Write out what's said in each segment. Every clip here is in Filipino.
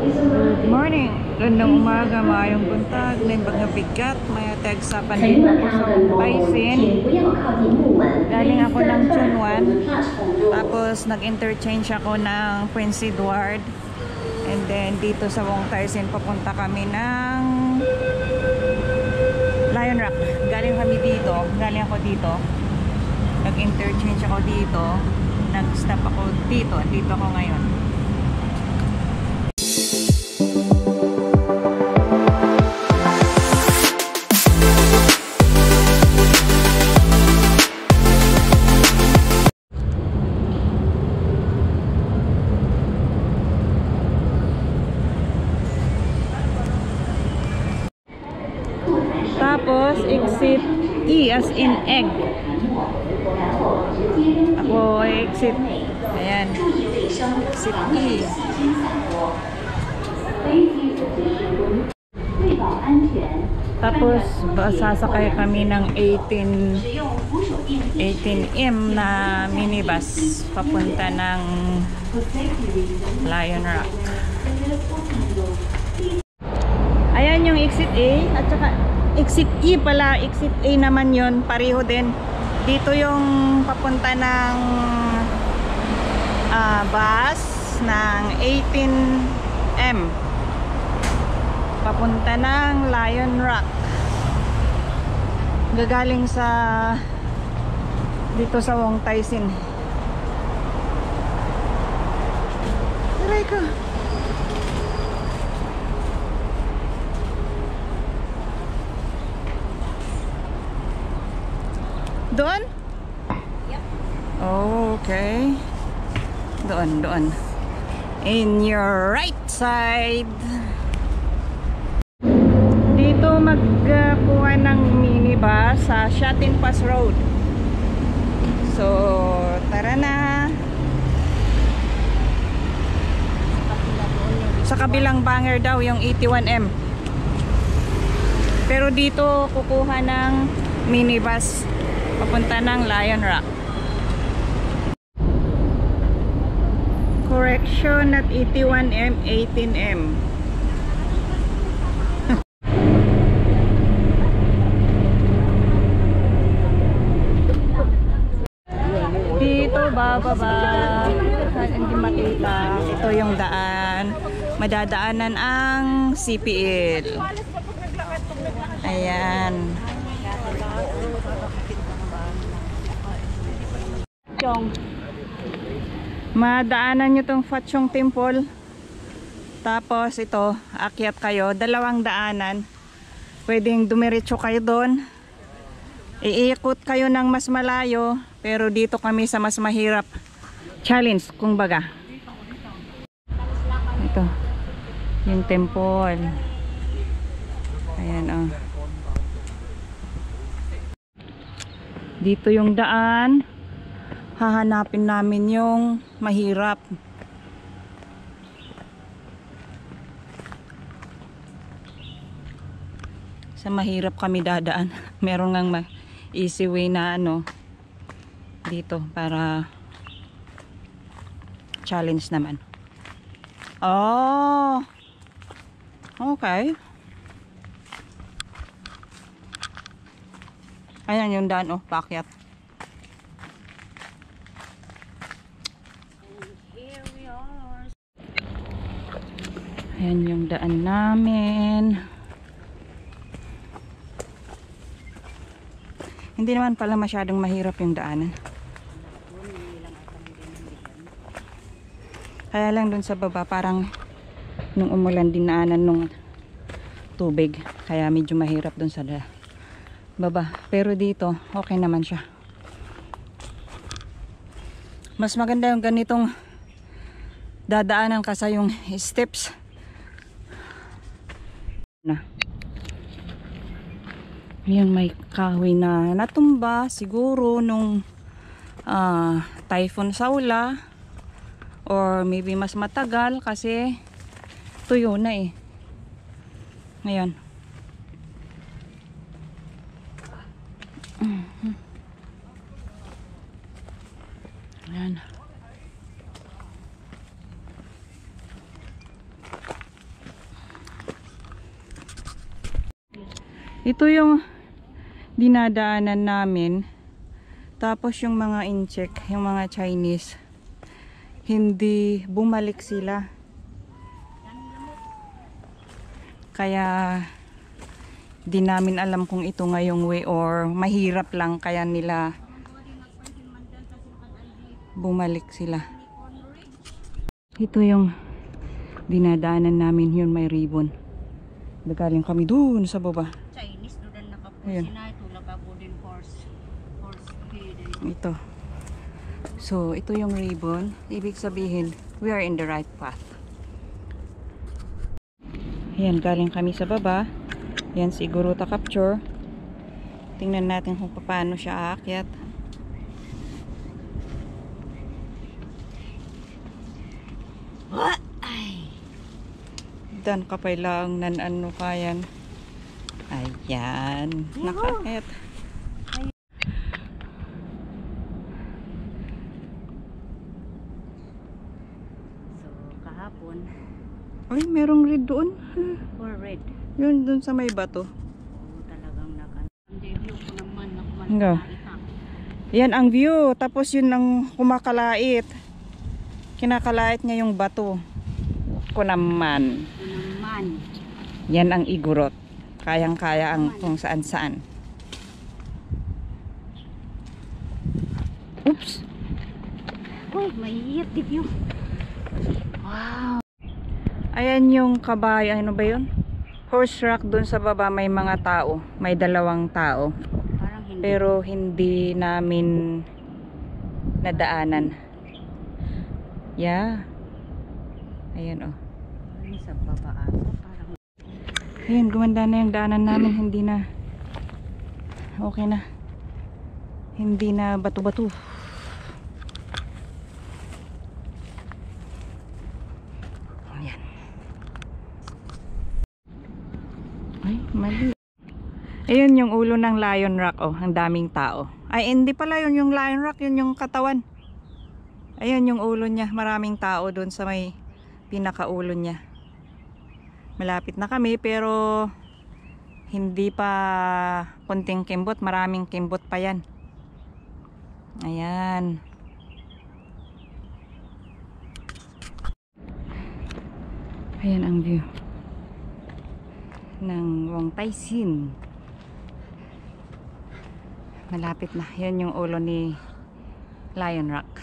Good morning. Gandang umaga, maayong buntag, may mga bigat, may tagsapan dito ako sa Baisin. Galing ako ng Chunwan. Tapos nag-interchange ako ng Prince Edward. And then dito sa Wong Taisin papunta kami ng Lion Rock. Galing kami dito. Galing ako dito. Nag-interchange ako dito. Nag-stop ako dito. Dito ako ngayon. Tapos, exit E as in egg. Ako exit. Ayan. Exit E. Tapos, sasakay kami ng 18M na minibus papunta ng Lion Rock. Ayan yung exit A at saka exit E pala, exit A naman yon, pareho din. Dito yung papunta ng bus ng 18M papunta ng Lion Rock. Gagaling sa dito sa Wong Taisin. Aray ko. Doon? Yep. Oh, okay. Doon. In your right side. Dito magkuha ng minibus sa Shatin Pass Road. So, tara na. Sa kabilang banger daw yung 81M. Pero dito kukuha ng minibus papunta ng Lion Rock. Correction, at 81M, 18M. Dito bababa. Hindi makita. Ito yung daan. Madadaanan ang CPL. Ayan. Madaanan nyo tong Fatchong Temple. Tapos ito, akyat kayo, dalawang daanan. Pwedeng dumiretso kayo doon. Iikot kayo ng mas malayo, pero dito kami sa mas mahirap challenge, kung baga. Ito, yung temple. Ayan, oh. Dito yung daan. Hahanapin namin yung mahirap. Sa mahirap kami dadaan. Meron ngang easy way na ano dito para challenge naman. Oh, okay. Ayan yung daan, oh, paakyat. Ayan yung daan namin. Hindi naman pala masyadong mahirap yung daanan. Kaya lang dun sa baba parang nung umulan dinaanan nung tubig. Kaya medyo mahirap dun sa baba. Pero dito okay naman siya. Mas maganda yung ganitong dadaanan kasi yung steps na. Ayan, may kahoy na natumba siguro nung Typhoon Saula, or maybe mas matagal kasi tuyo na eh. Ngayon ayan. Ito yung dinadaanan namin. Tapos yung mga incheck, yung mga Chinese, hindi bumalik sila. Kaya di namin alam kung ito ngayong way or mahirap lang kaya nila bumalik sila. Ito yung dinadaanan namin, yun may ribbon. Galing kami dun sa baba. Chinese doon nakapusin Ayun. na ito golden horse. Ito. So, ito yung ribbon. Ibig sabihin, we are in the right path. Ayan, galing kami sa baba. Yan si Guruta Capture. Tingnan natin kung paano siya aakyat. Ay. Dan kapay lang nan ano kayan. Ayan. Nakakit. Kahapon Ay, merong red doon. or red. Yun, doon sa may bato. Talagang ang debut ko naman Nga. Yan ang view. Tapos yun ang kumakalait. Kinakalait niya yung bato. Ko naman. Yan ang Igorot. Kayang-kaya ang kung saan-saan. Oops. Uy, mahihiyat debut. Wow. Ayan yung kabayo. Ano ba yun? Horse rack dun sa baba. May mga tao. May 2 tao. Parang hindi. Pero hindi namin nadaanan. Yeah. Ayan oh. Ano sa baba ata? Parang Ayan, gumanda na yung daanan namin. Hindi na. Okay na. Hindi na bato-bato. Ayan. Ay, mali. Ayun yung ulo ng Lion Rock. Oh, ang daming tao. Ay, hindi pala yun yung Lion Rock. Yun yung katawan. Ayun yung ulo niya. Maraming tao doon sa may pinakaulo niya. Malapit na kami pero hindi pa konting kimbot. Maraming kimbot pa yan. Ayan. Ayan ang view ng Wong Tai Sin. Malapit na. Yan yung ulo ni Lion Rock.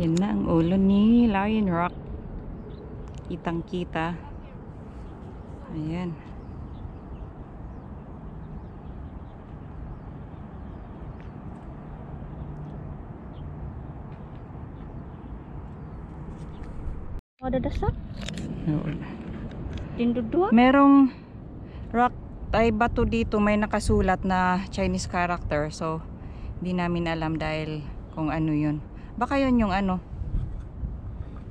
Yan na ang ulo ni Lion Rock. Kitang kita. Ayan. ada dasar. Dindudua. Merong rock ay bato dito, may nakasulat na Chinese character. So, hindi namin alam dahil kung ano yun. Baka yun yung ano.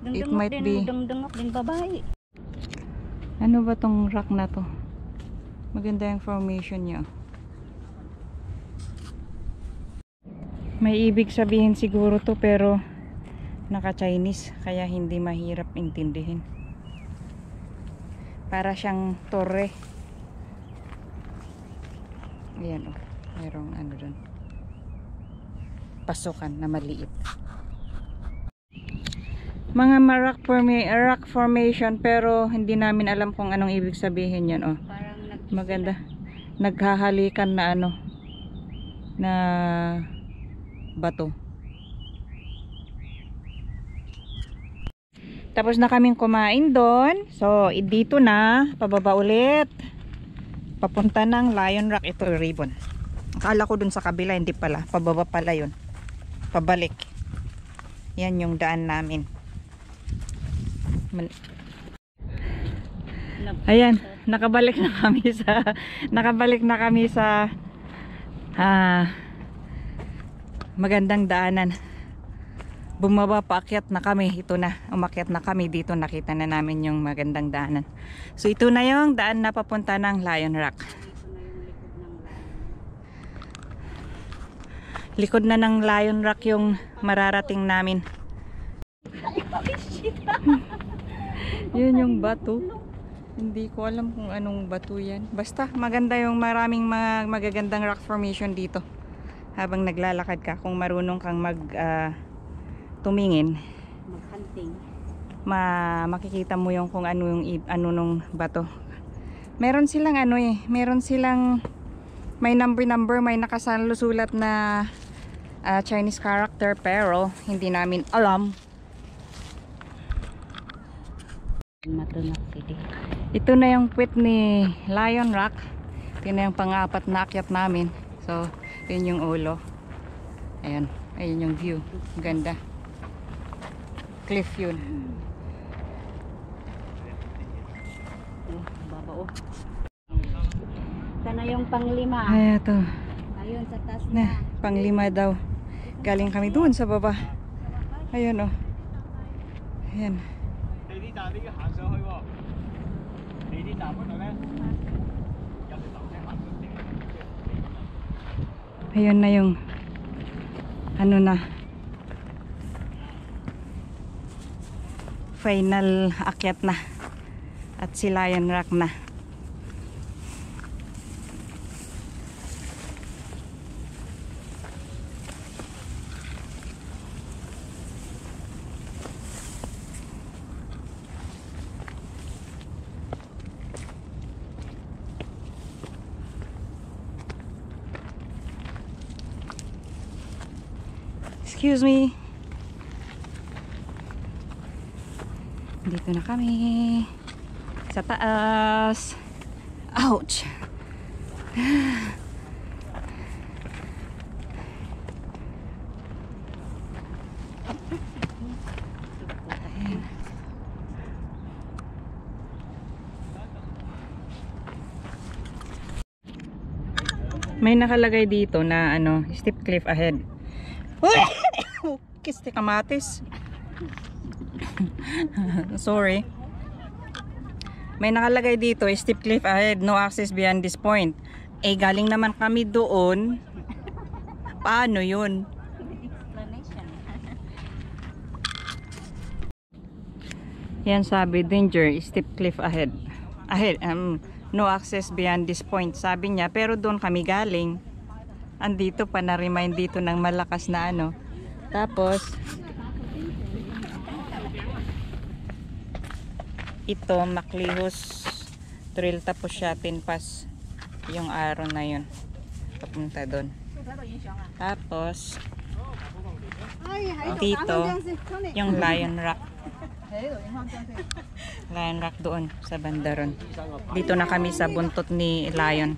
It might be. Dengdengok din babae. Ano ba tong rock na to? Maganda yung formation niya. May ibig sabihin siguro to pero naka-Chinese kaya hindi mahirap intindihin. Para siyang torre. Ayan o. Mayroong ano dun. Pasukan na maliit. Mga rock formation pero hindi namin alam kung anong ibig sabihin yan. Oh. Maganda. Naghahalikan na ano. Na bato. Tapos na kaming kumain doon. So, dito na. Pababa ulit. Papunta ng Lion Rock. Ito ribbon. Akala ko dun sa kabila. Hindi pala. Pababa pala yun. Pabalik. Yan yung daan namin. Ayan. Nakabalik na kami sa magandang daanan. Bumaba, paakyat na kami. Ito na, umakyat na kami dito. Nakita na namin yung magandang daanan. So ito na yung daan na papunta ng Lion Rock. Likod na ng Lion Rock yung mararating namin. Yun yung bato. Hindi ko alam kung anong bato yan. Basta maganda yung maraming mga magagandang rock formation dito. Habang naglalakad ka, kung marunong kang tumingin, Mag-hunting. makikita mo yung kung ano yung ano nung bato. Meron silang meron silang may number, may nakasalusulat na Chinese character, pero hindi namin alam. Matunak City. Ito na yung puwet ni Lion Rock. Ito na yung pang-apat na akyat namin. So, yun yung ulo. Ayan. Ayun yung view. Ganda. Cliff yun. Baba oh. Sana yung panglima. Ay, ito. Ayun sa taas Na, na. panglima daw. Galing kami doon sa baba. Ayun oh. Ayan. Ayun na yung ano na final akyat na at si Lion Rock na. Excuse me. Dito na kami sa taas. Ouch. May nakalagay dito na ano, steep cliff ahead. Kiste kamatis. Sorry. May nakalagay dito, steep cliff ahead, no access beyond this point. Eh, galing naman kami doon. Paano yun? Explanation. Yan sabi, danger, steep cliff ahead. No access beyond this point. Sabi niya, pero doon kami galing. Andito pa na-remind dito ng malakas na ano. Tapos, ito, Maclihos Trail, tapos Shatin Pass. Yung araw na yun. Papunta doon. Tapos, dito, yung Lion Rock. Lion Rock doon sa banda ron. Dito na kami sa buntot ni Lion.